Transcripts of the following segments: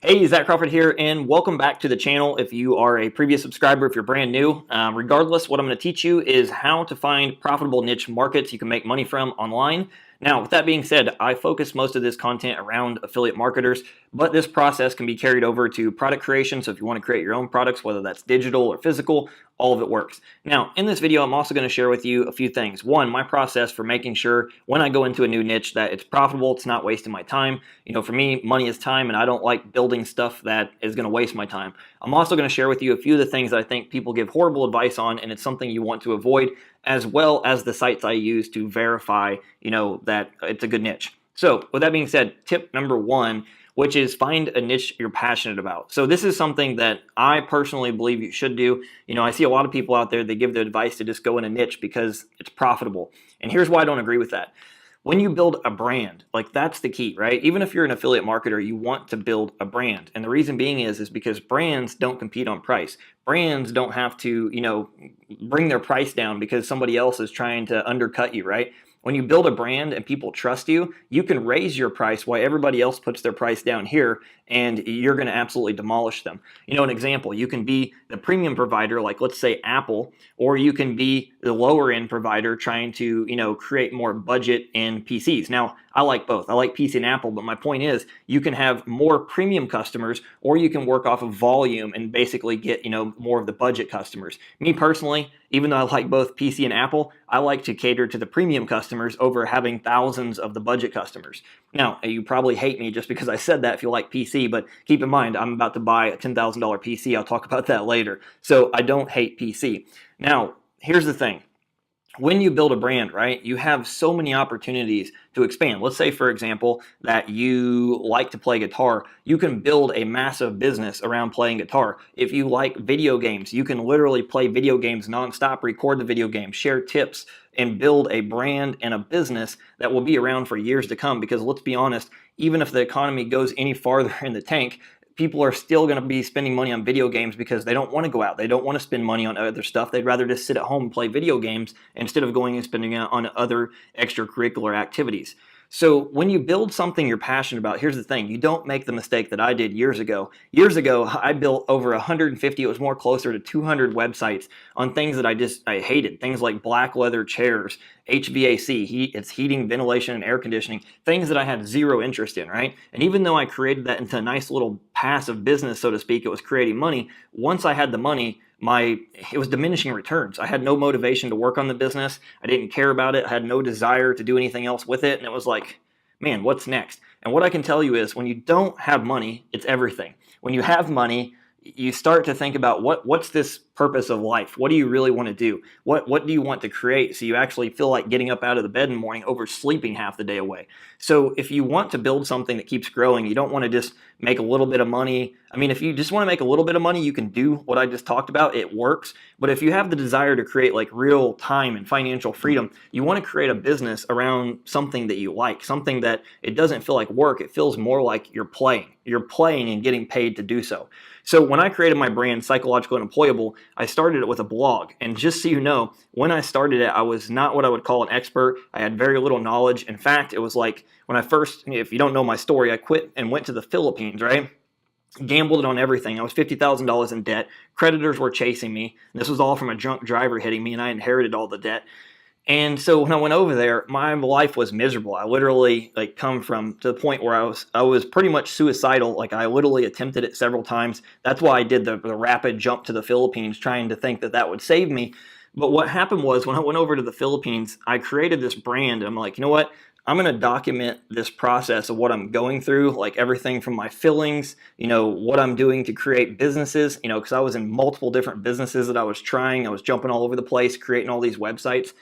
Hey, Zach Crawford here, and welcome back to the channel. If you are a previous subscriber, if you're brand new, regardless, what I'm going to teach you is how to find profitable niche markets you can make money from online. Now, with that being said, I focus most of this content around affiliate marketers, but this process can be carried over to product creation. So if you want to create your own products, whether that's digital or physical, all of it works. Now, in this video, I'm also going to share with you a few things. One, my process for making sure when I go into a new niche that it's profitable, it's not wasting my time. For me, money is time, and I don't like building stuff that is going to waste my time. I'm also going to share with you a few of the things that I think people give horrible advice on, and it's something you want to avoid, as well as the sites I use to verify, that it's a good niche. So with that being said, tip number one, which is find a niche you're passionate about. So this is something that I personally believe you should do. I see a lot of people out there, they give the advice to just go in a niche because it's profitable. And here's why I don't agree with that. When you build a brand, that's the key, right? Even if you're an affiliate marketer, you want to build a brand. And the reason being is because brands don't compete on price. Brands don't have to, bring their price down because somebody else is trying to undercut you, right? When you build a brand and people trust you, you can raise your price while everybody else puts their price down here, and you're going to absolutely demolish them. An example, you can be the premium provider, like let's say Apple, or you can be the lower end provider trying to, create more budget in PCs. Now, I like both. I like PC and Apple, but my point is you can have more premium customers, or you can work off of volume and basically get, more of the budget customers. Me personally, even though I like both PC and Apple, I like to cater to the premium customers over having thousands of the budget customers. Now, you probably hate me just because I said that if you like PC, but keep in mind, I'm about to buy a $10,000 PC. I'll talk about that later. So I don't hate PC. Now, here's the thing. When you build a brand, right, you have so many opportunities to expand. Let's say, for example, that you like to play guitar. You can build a massive business around playing guitar. If you like video games, you can literally play video games nonstop, record the video games, share tips, and build a brand and a business that will be around for years to come. Because let's be honest, even if the economy goes any farther in the tank, people are still going to be spending money on video games because they don't want to go out. They don't want to spend money on other stuff. They'd rather just sit at home and play video games instead of going and spending it on other extracurricular activities. So when you build something you're passionate about, here's the thing. You don't make the mistake that I did years ago. Years ago, I built over 150, it was more closer to 200 websites on things that I hated. Things like black leather chairs, HVAC, it's heating, ventilation, and air conditioning, things that I had zero interest in, right? And even though I created that into a nice little passive business, so to speak, it was creating money. Once I had the money, it was diminishing returns. I had no motivation to work on the business. I didn't care about it. I had no desire to do anything else with it. And it was like, man, what's next? And what I can tell you is when you don't have money, it's everything. When you have money, you start to think about what's this purpose of life? What do you really want to do? What do you want to create so you actually feel like getting up out of the bed in the morning over sleeping half the day away? So if you want to build something that keeps growing, you don't want to just make a little bit of money. I mean, if you just want to make a little bit of money, you can do what I just talked about. It works. But if you have the desire to create like real time and financial freedom, you want to create a business around something that you like, something that it doesn't feel like work. It feels more like you're playing. You're playing and getting paid to do so. So when I created my brand, Psychologically Unemployable, I started it with a blog. And just so you know, when I started it, I was not what I would call an expert. I had very little knowledge. In fact, it was like when I first, if you don't know my story, I quit and went to the Philippines, right? Gambled it on everything. I was $50,000 in debt. Creditors were chasing me. This was all from a drunk driver hitting me, and I inherited all the debt. And so when I went over there, my life was miserable. I literally come from to the point where I was pretty much suicidal. I literally attempted it several times. That's why I did the rapid jump to the Philippines, trying to think that would save me. But what happened was when I went over to the Philippines, I created this brand. I'm like, you know what? I'm going to document this process of what I'm going through, like everything from my feelings, what I'm doing to create businesses, because I was in multiple different businesses that I was trying. I was jumping all over the place, creating all these websites.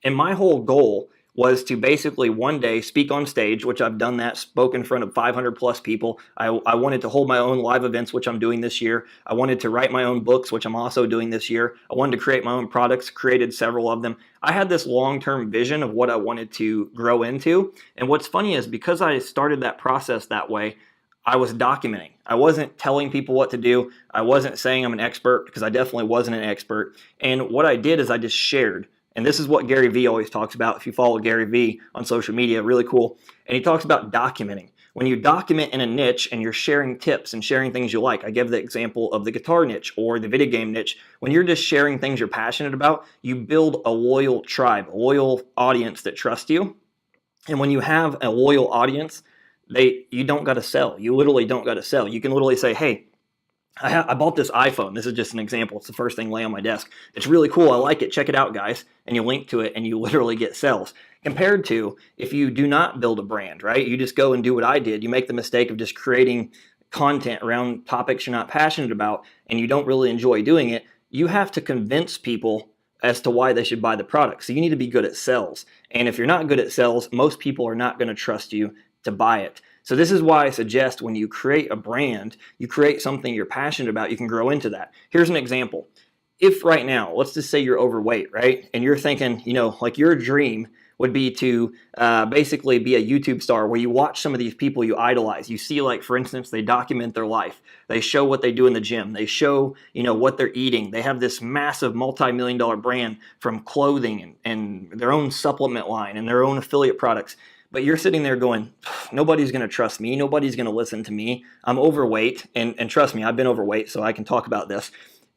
And my whole goal was to basically one day speak on stage, which I've done that, spoke in front of 500 plus people. I wanted to hold my own live events, which I'm doing this year. I wanted to write my own books, which I'm also doing this year. I wanted to create my own products, created several of them. I had this long-term vision of what I wanted to grow into. And what's funny is because I started that process that way, I was documenting. I wasn't telling people what to do. I wasn't saying I'm an expert because I definitely wasn't an expert. And what I did is I just shared. And this is what Gary Vee always talks about. If you follow Gary Vee on social media, really cool. And he talks about documenting. When you document in a niche and you're sharing tips and sharing things you like, I give the example of the guitar niche or the video game niche. When you're just sharing things you're passionate about, you build a loyal tribe, a loyal audience that trusts you. And when you have a loyal audience, you don't got to sell. You literally don't got to sell. You can literally say, hey, I bought this iPhone. This is just an example. It's the first thing laying on my desk. It's really cool. I like it. Check it out, guys. And you link to it and you literally get sales. Compared to if you do not build a brand, right? You just go and do what I did. You make the mistake of just creating content around topics you're not passionate about and you don't really enjoy doing it. You have to convince people as to why they should buy the product. So you need to be good at sales. And if you're not good at sales, most people are not going to trust you to buy it. So this is why I suggest when you create a brand, you create something you're passionate about, you can grow into that. Here's an example. If right now, let's just say you're overweight, right? And you're thinking, like your dream would be to basically be a YouTube star where you watch some of these people you idolize. You see, like, for instance, they document their life. They show what they do in the gym. They show, what they're eating. They have this massive multi-million-dollar brand from clothing and their own supplement line and their own affiliate products. But you're sitting there going, nobody's going to trust me. Nobody's going to listen to me. I'm overweight. And trust me, I've been overweight, so I can talk about this.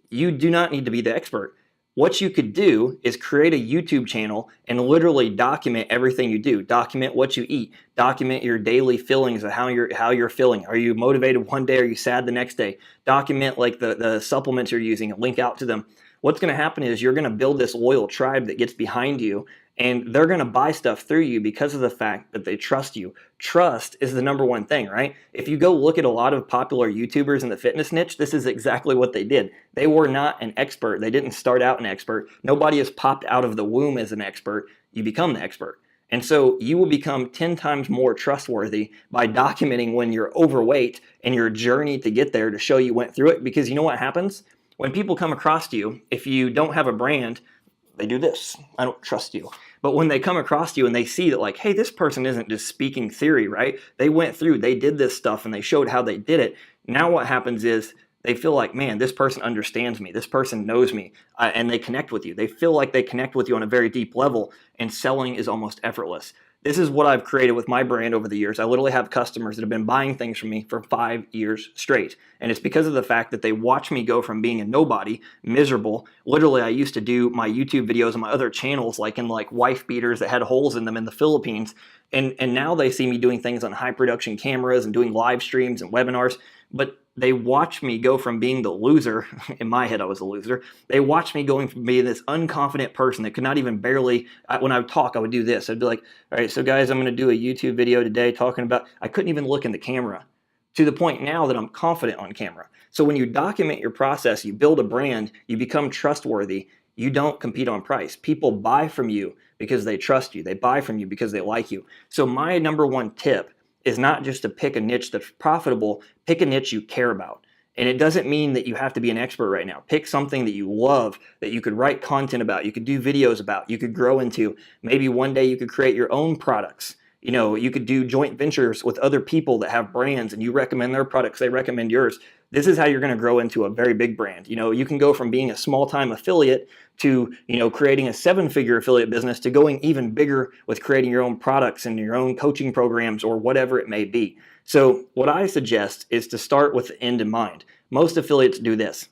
You do not need to be the expert. What you could do is create a YouTube channel and literally document everything you do. Document what you eat. Document your daily feelings of how you're feeling. Are you motivated one day? Are you sad the next day? Document like the supplements you're using and link out to them. What's going to happen is you're going to build this loyal tribe that gets behind you, and they're going to buy stuff through you because of the fact that they trust you. Trust is the number one thing, right? If you go look at a lot of popular YouTubers in the fitness niche, this is exactly what they did. They were not an expert. They didn't start out an expert. Nobody has popped out of the womb as an expert. You become the expert. And so you will become 10 times more trustworthy by documenting when you're overweight and your journey to get there to show you went through it. Because you know what happens? When people come across you, if you don't have a brand, they do this. I don't trust you. But when they come across you and they see that, like, hey, this person isn't just speaking theory, right? They went through, they did this stuff and they showed how they did it. Now what happens is they feel like, man, this person understands me. This person knows me, and they connect with you. They feel like they connect with you on a very deep level, and selling is almost effortless. This is what I've created with my brand over the years. I literally have customers that have been buying things from me for 5 years straight. And it's because of the fact that they watch me go from being a nobody, miserable. Literally, I used to do my YouTube videos on my other channels, like in wife beaters that had holes in them in the Philippines. And now they see me doing things on high production cameras and doing live streams and webinars. But they watch me go from being the loser. In my head, I was a loser. They watched me going from being this unconfident person that could not even when I would talk, I would do this. I'd be like, all right, so guys, I'm going to do a YouTube video today talking about, I couldn't even look in the camera, to the point now that I'm confident on camera. So when you document your process, you build a brand, you become trustworthy, you don't compete on price. People buy from you because they trust you. They buy from you because they like you. So my number one tip is not just to pick a niche that's profitable, pick a niche you care about. And it doesn't mean that you have to be an expert right now. Pick something that you love, that you could write content about, you could do videos about, you could grow into. Maybe one day you could create your own products. You could do joint ventures with other people that have brands and you recommend their products, they recommend yours. This is how you're going to grow into a very big brand. You can go from being a small-time affiliate to, creating a 7-figure affiliate business to going even bigger with creating your own products and your own coaching programs or whatever it may be. So what I suggest is to start with the end in mind. Most affiliates do this.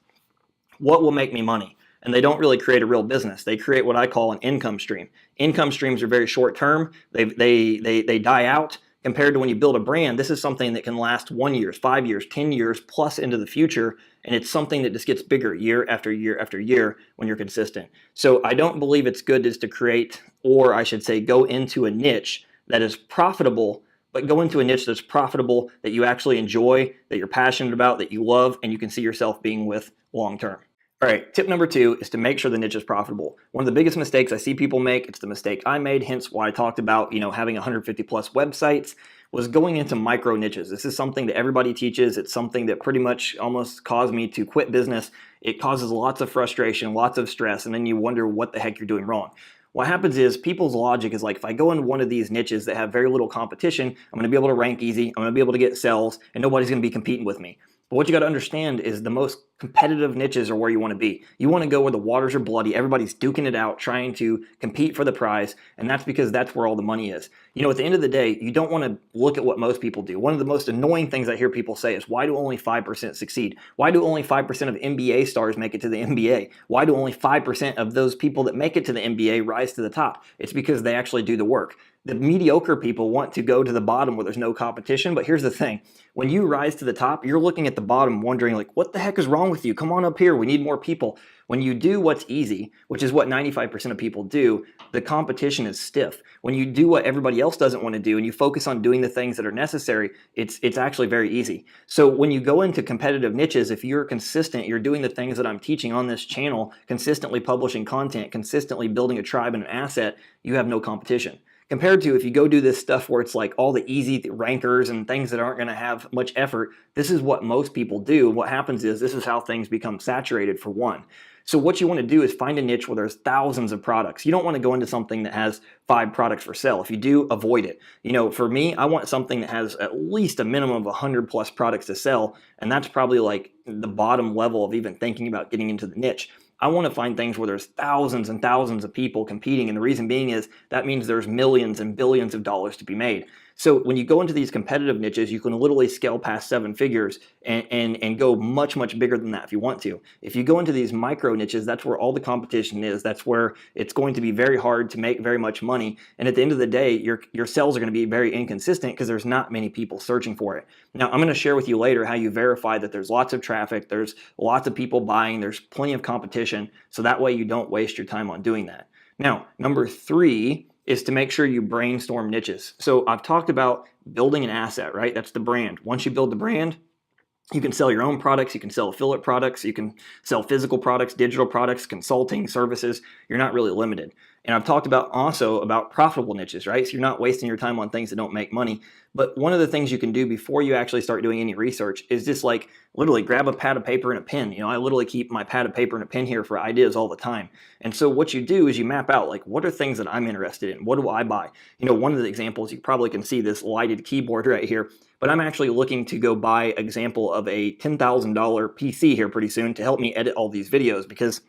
What will make me money? And they don't really create a real business. They create what I call an income stream. Income streams are very short term. They die out. Compared to when you build a brand, this is something that can last 1 year, 5 years, 10 years plus into the future. And it's something that just gets bigger year after year after year when you're consistent. So I don't believe it's good just to create, or I should say go into a niche that is profitable, but go into a niche that's profitable, that you actually enjoy, that you're passionate about, that you love, and you can see yourself being with long term. All right, tip number 2 is to make sure the niche is profitable. One of the biggest mistakes I see people make, it's the mistake I made, hence why I talked about, having 150 plus websites, was going into micro niches. This is something that everybody teaches. It's something that pretty much almost caused me to quit business. It causes lots of frustration, lots of stress, and then you wonder what the heck you're doing wrong. What happens is people's logic is like, if I go in one of these niches that have very little competition, I'm going to be able to rank easy, I'm going to be able to get sales, and nobody's going to be competing with me. But what you got to understand is the most competitive niches are where you want to be. You want to go where the waters are bloody, everybody's duking it out, trying to compete for the prize, and that's because that's where all the money is. At the end of the day, you don't want to look at what most people do. One of the most annoying things I hear people say is, why do only 5% succeed? Why do only 5% of NBA stars make it to the NBA? Why do only 5% of those people that make it to the NBA rise to the top? It's because they actually do the work. The mediocre people want to go to the bottom where there's no competition, but here's the thing. When you rise to the top, you're looking at the bottom wondering, like, what the heck is wrong with you? Come on up here. We need more people. When you do what's easy, which is what 95% of people do, the competition is stiff. When you do what everybody else doesn't want to do and you focus on doing the things that are necessary, it's actually very easy. So when you go into competitive niches, if you're consistent, you're doing the things that I'm teaching on this channel, consistently publishing content, consistently building a tribe and an asset, you have no competition. Compared to if you go do this stuff where it's like all the easy rankers and things that aren't going to have much effort, this is what most people do. What happens is this is how things become saturated, for one. So what you want to do is find a niche where there's thousands of products. You don't want to go into something that has 5 products for sale. If you do, avoid it. For me, I want something that has at least a minimum of 100 plus products to sell, and that's probably like the bottom level of even thinking about getting into the niche. I want to find things where there's thousands and thousands of people competing, and the reason being is that means there's millions and billions of dollars to be made. So when you go into these competitive niches, you can literally scale past 7 figures and go much, much bigger than that if you want to. If you go into these micro niches, that's where all the competition is. That's where it's going to be very hard to make very much money. And at the end of the day, your sales are going to be very inconsistent because there's not many people searching for it. Now, I'm going to share with you later how you verify that there's lots of traffic, there's lots of people buying, there's plenty of competition, so that way you don't waste your time on doing that. Now, number 3 is to make sure you brainstorm niches. So I've talked about building an asset, right? That's the brand. Once you build the brand, you can sell your own products, you can sell affiliate products, you can sell physical products, digital products, consulting, services. You're not really limited. And I've talked about also about profitable niches, right? So you're not wasting your time on things that don't make money. But one of the things you can do before you actually start doing any research is just like literally grab a pad of paper and a pen. I literally keep my pad of paper and a pen here for ideas all the time. And so what you do is you map out, like, what are things that I'm interested in? What do I buy? One of the examples, you probably can see this lighted keyboard right here, but I'm actually looking to go buy an example of a $10,000 PC here pretty soon to help me edit all these videos, because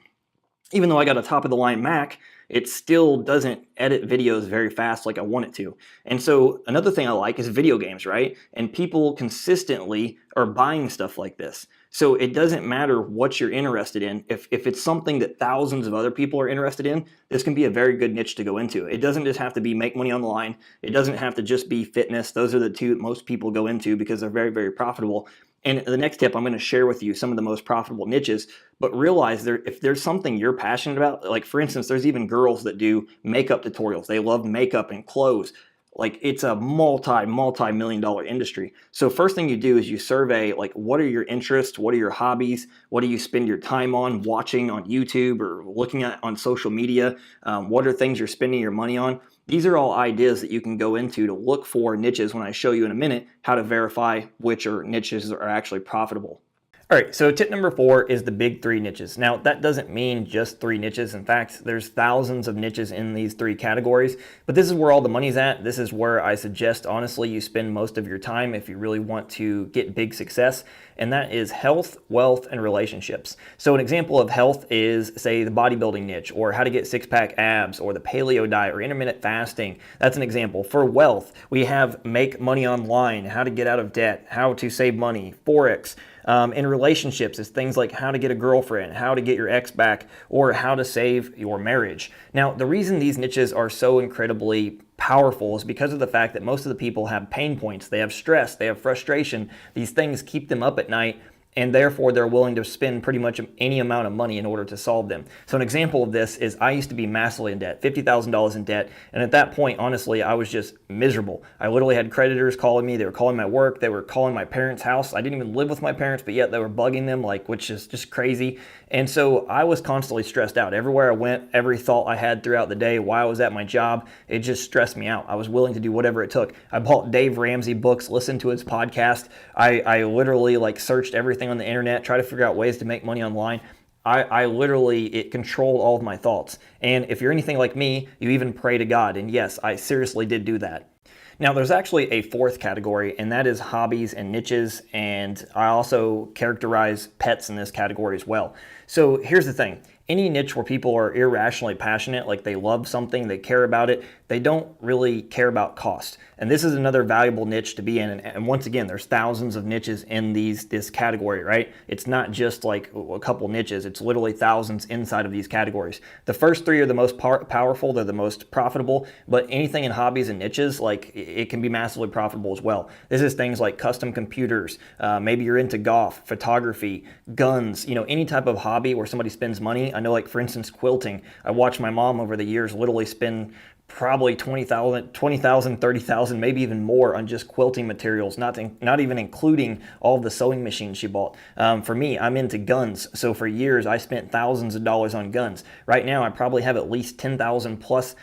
even though I got a top of the line Mac, it still doesn't edit videos very fast like I want it to. And so another thing I like is video games, right? And people consistently are buying stuff like this. So it doesn't matter what you're interested in. If it's something that thousands of other people are interested in, this can be a very good niche to go into. It doesn't just have to be make money online. It doesn't have to just be fitness. Those are the two that most people go into because they're very, very profitable. And the next tip, I'm going to share with you some of the most profitable niches, but realize if there's something you're passionate about, like for instance, there's even girls that do makeup tutorials. They love makeup and clothes. Like, it's a multi-million dollar industry. So first thing you do is you survey, like, what are your interests? What are your hobbies? What do you spend your time on, watching on YouTube or looking at on social media? What are things you're spending your money on? These are all ideas that you can go into to look for niches when I show you in a minute how to verify which niches are actually profitable. All right, so tip number 4 is the big 3 niches. Now, that doesn't mean just 3 niches. In fact, there's thousands of niches in these 3 categories, but this is where all the money's at. This is where I suggest, honestly, you spend most of your time if you really want to get big success, and that is health, wealth, and relationships. So an example of health is, say, the bodybuilding niche, or how to get six-pack abs, or the paleo diet, or intermittent fasting. That's an example. For wealth, we have make money online, how to get out of debt, how to save money, Forex. In relationships, it's things like how to get a girlfriend, how to get your ex back, or how to save your marriage. Now, the reason these niches are so incredibly powerful is because of the fact that most of the people have pain points. They have stress, they have frustration. These things keep them up at night, and therefore they're willing to spend pretty much any amount of money in order to solve them. So an example of this is I used to be massively in debt, $50,000 in debt, and at that point, honestly, I was just miserable. I literally had creditors calling me, they were calling my work, they were calling my parents' house. I didn't even live with my parents, but yet they were bugging them, which is just crazy. And so I was constantly stressed out. Everywhere I went, every thought I had throughout the day while I was at my job, it just stressed me out. I was willing to do whatever it took. I bought Dave Ramsey books, listened to his podcast. I literally searched everything on the internet, try to figure out ways to make money online. It controlled all of my thoughts. And if you're anything like me, you even pray to God. And yes, I seriously did do that. Now, there's actually a fourth category, and that is hobbies and niches, and I also characterize pets in this category as well. So here's the thing. Any niche where people are irrationally passionate, like they love something, they care about it, they don't really care about cost. And this is another valuable niche to be in. And once again, there's thousands of niches in this category, right? It's not just like a couple niches. It's literally thousands inside of these categories. The first three are the most powerful. They're the most profitable. But anything in hobbies and niches, like it can be massively profitable as well. This is things like custom computers. Maybe you're into golf, photography, guns, any type of hobby where somebody spends money. I know, like, for instance, quilting. I watched my mom over the years literally spend probably $20,000, $30,000, maybe even more on just quilting materials, not even including all of the sewing machines she bought. For me, I'm into guns, so for years I spent thousands of dollars on guns. Right now, I probably have at least 10,000 plus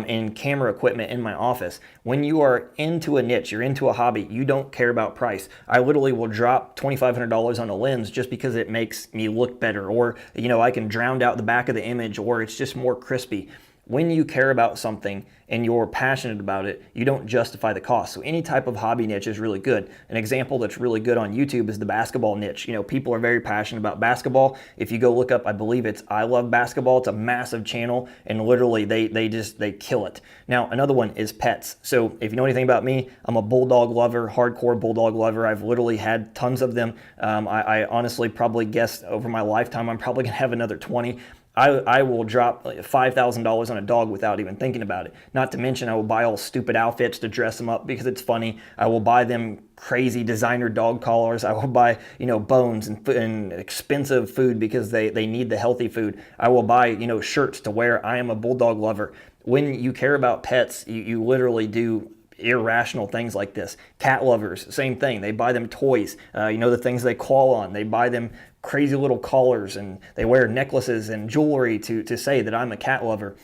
in camera equipment in my office. When you are into a niche, you're into a hobby, you don't care about price. I literally will drop $2,500 on a lens just because it makes me look better, or I can drown out the back of the image, or it's just more crispy. When you care about something and you're passionate about it, you don't justify the cost. So any type of hobby niche is really good. An example that's really good on YouTube is the basketball niche. People are very passionate about basketball. If you go look up, I believe it's 𝐼𝐿oveBasketball. It's a massive channel, and literally they kill it. Now, another one is pets. So if you know anything about me, I'm a bulldog lover, hardcore bulldog lover. I've literally had tons of them. I honestly probably guess over my lifetime, I'm probably gonna have another 20. I will drop $5,000 on a dog without even thinking about it. Not to mention, I will buy all stupid outfits to dress them up because it's funny. I will buy them crazy designer dog collars. I will buy, bones and expensive food because they need the healthy food. I will buy, shirts to wear. I am a bulldog lover. When you care about pets, you literally do irrational things like this. Cat lovers, same thing. They buy them toys, the things they claw on. They buy them crazy little collars, and they wear necklaces and jewelry to say that I'm a cat lover.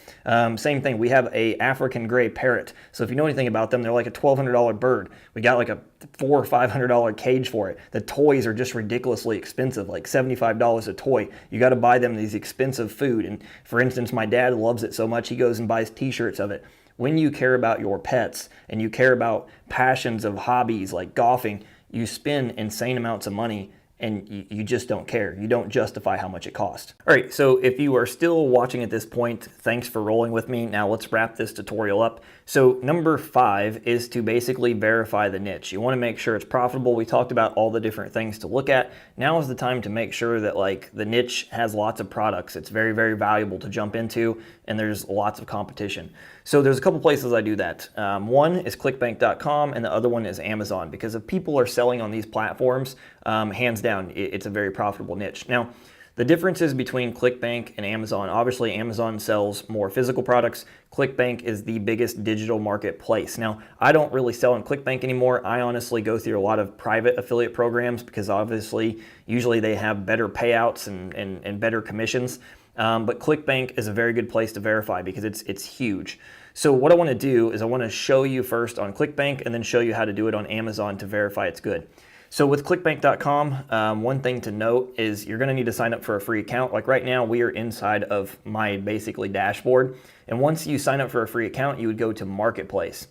Same thing. We have a African gray parrot. So if you know anything about them, they're like a $1,200 bird. We got like a $400 or $500 cage for it. The toys are just ridiculously expensive, like $75 a toy. You got to buy them these expensive food. And for instance, my dad loves it so much, he goes and buys t-shirts of it. When you care about your pets and you care about passions of hobbies like golfing, you spend insane amounts of money and you just don't care. You don't justify how much it costs. All right, so if you are still watching at this point, thanks for rolling with me. Now let's wrap this tutorial up. So number 5 is to basically verify the niche. You want to make sure it's profitable. We talked about all the different things to look at. Now is the time to make sure that the niche has lots of products. It's very, very valuable to jump into, and there's lots of competition. So there's a couple places I do that. One is clickbank.com, and the other one is Amazon, because if people are selling on these platforms, hands down, it's a very profitable niche. Now, the differences between ClickBank and Amazon, obviously Amazon sells more physical products. ClickBank is the biggest digital marketplace. Now, I don't really sell on ClickBank anymore. I honestly go through a lot of private affiliate programs because obviously, usually they have better payouts and better commissions. But ClickBank is a very good place to verify because it's huge. So what I want to do is I want to show you first on ClickBank and then show you how to do it on Amazon to verify it's good. So with clickbank.com, one thing to note is you're going to need to sign up for a free account. Like right now, we are inside of my basically dashboard. And once you sign up for a free account, you would go to Marketplace.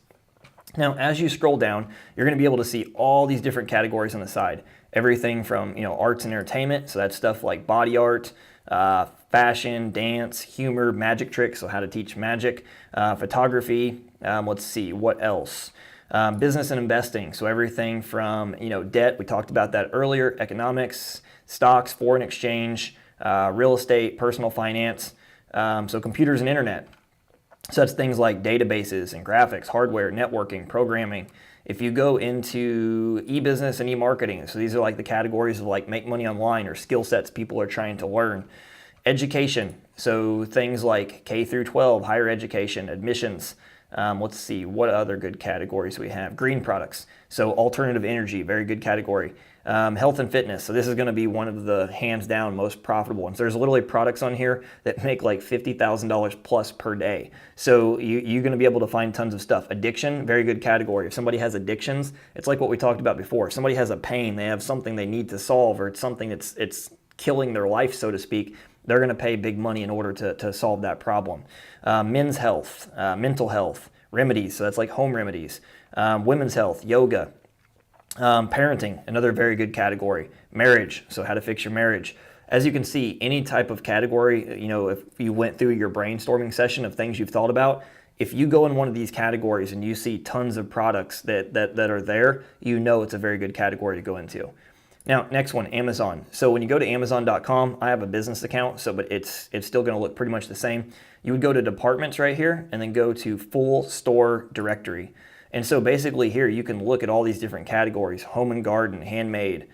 Now, as you scroll down, you're going to be able to see all these different categories on the side. Everything from arts and entertainment, so that's stuff like body art, fashion, dance, humor, magic tricks, so how to teach magic, photography. Let's see, what else? Business and investing, so everything from debt, we talked about that earlier, economics, stocks, foreign exchange, real estate, personal finance, so computers and internet. So that's things like databases and graphics, hardware, networking, programming. If you go into e-business and e-marketing, so these are like the categories of like make money online or skill sets people are trying to learn. Education, so things like K through 12, higher education, admissions. Let's see, what other good categories we have? Green products, so alternative energy, very good category. Health and fitness, so this is going to be one of the hands down most profitable ones. There's literally products on here that make like $50,000 plus per day. So you're going to be able to find tons of stuff. Addiction, very good category. If somebody has addictions, it's like what we talked about before. If somebody has a pain, they have something they need to solve, or it's something it's killing their life, so to speak, they're going to pay big money in order to solve that problem. Men's health, mental health, remedies, so that's like home remedies. women's health, yoga, parenting, another very good category, marriage, so how to fix your marriage. As you can see, any type of category, you know, if you went through your brainstorming session of things you've thought about, if you go in one of these categories and you see tons of products that are there, you know it's a very good category to go into. Now, next one, Amazon. So when you go to Amazon.com, I have a business account, but it's still going to look pretty much the same. You would go to departments right here and then go to full store directory. And so basically here you can look at all these different categories: home and garden, handmade,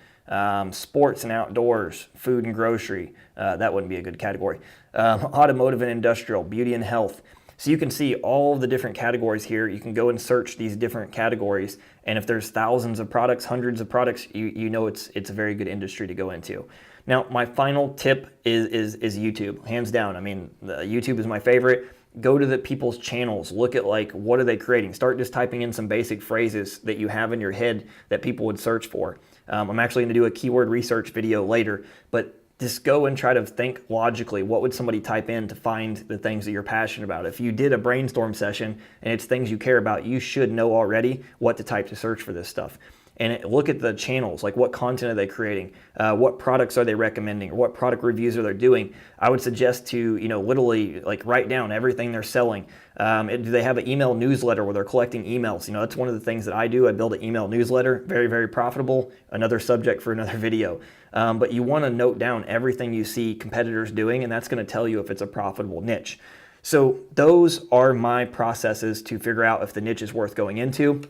sports and outdoors, food and grocery. That wouldn't be a good category. Automotive and industrial, beauty and health. So you can see all the different categories here. You can go and search these different categories, and if there's thousands of products, hundreds of products, you know it's a very good industry to go into. Now, my final tip is YouTube, hands down. I mean, YouTube is my favorite. Go to the people's channels, look at like what are they creating. Start just typing in some basic phrases that you have in your head that people would search for. I'm actually going to do a keyword research video later, but just go and try to think logically. What would somebody type in to find the things that you're passionate about? If you did a brainstorm session and it's things you care about, you should know already what to type to search for this stuff. And look at the channels, like what content are they creating? What products are they recommending? Or what product reviews are they doing? I would suggest to, you know, literally like write down everything they're selling. Do they have an email newsletter where they're collecting emails? You know, that's one of the things that I do. I build an email newsletter, very, very profitable. Another subject for another video. But you want to note down everything you see competitors doing, and that's going to tell you if it's a profitable niche. So those are my processes to figure out if the niche is worth going into.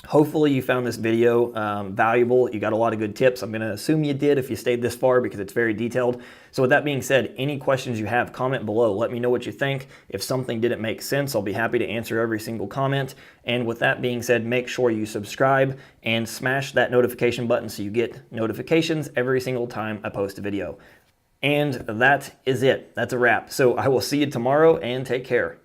Hopefully you found this video valuable. You got a lot of good tips. I'm going to assume you did if you stayed this far because it's very detailed. So with that being said, any questions you have, comment below. Let me know what you think. If something didn't make sense, I'll be happy to answer every single comment. And with that being said, make sure you subscribe and smash that notification button so you get notifications every single time I post a video. And that is it. That's a wrap. So I will see you tomorrow, and take care.